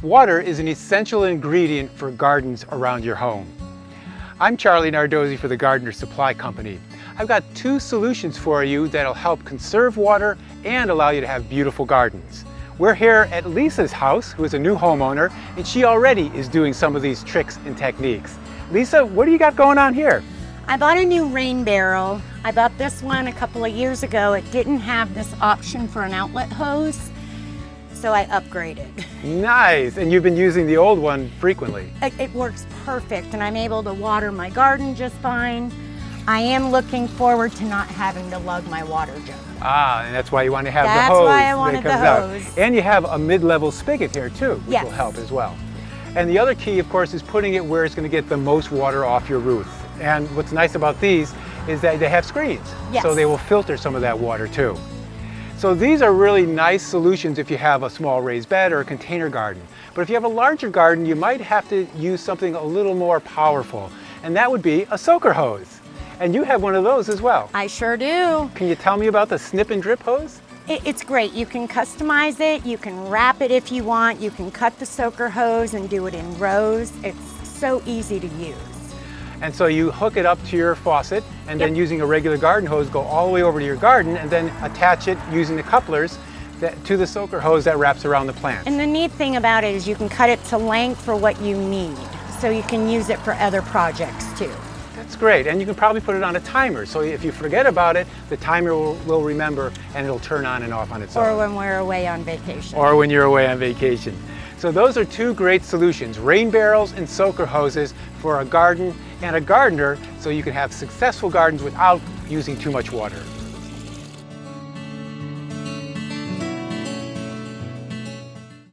Water is an essential ingredient for gardens around your home. I'm Charlie Nardozzi for the Gardener's Supply Company. I've got two solutions for you that'll help conserve water and allow you to have beautiful gardens. We're here at Lisa's house, who is a new homeowner, and she already is doing some of these tricks and techniques. Lisa, what do you got going on here? I bought a new rain barrel. I bought this one a couple of years ago. It didn't have this option for an outlet hose, so I upgraded. Nice, and you've been using the old one frequently. It works perfect, and I'm able to water my garden just fine. I am looking forward to not having to lug my water jug. Ah, and that's why you want to have the hose. That's why I wanted the hose. And you have a mid-level spigot here too, which will help as well. And the other key, of course, is putting it where it's going to get the most water off your roof. And what's nice about these is that they have screens, so they will filter some of that water too. So these are really nice solutions if you have a small raised bed or a container garden. But if you have a larger garden, you might have to use something a little more powerful, and that would be a soaker hose. And you have one of those as well. I sure do. Can you tell me about the snip and drip hose? It's great. You can customize it, you can wrap it if you want, you can cut the soaker hose and do it in rows. It's so easy to use. And so you hook it up to your faucet and then using a regular garden hose go all the way over to your garden and then attach it using the couplers to the soaker hose that wraps around the plants. And the neat thing about it is you can cut it to length for what you need, so you can use it for other projects too. That's great, and you can probably put it on a timer, so if you forget about it, the timer will remember and it'll turn on and off on its own. Or when we're away on vacation. Or when you're away on vacation. So those are two great solutions, rain barrels and soaker hoses for a garden and a gardener, so you can have successful gardens without using too much water.